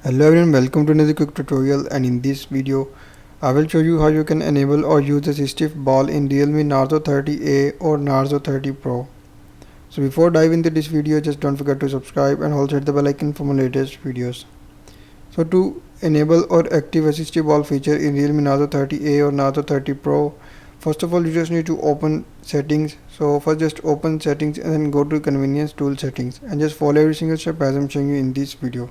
Hello everyone, welcome to another quick tutorial, and in this video I will show you how you can enable or use the Assistive ball in Realme Narzo 30a or Narzo 30 Pro. So before diving into this video, just don't forget to subscribe and also hit the bell icon for my latest videos. So to enable or active Assistive ball feature in Realme Narzo 30a or Narzo 30 Pro, first of all you just need to open settings. So first just open settings and then go to convenience tool settings and just follow every single step as I'm showing you in this video.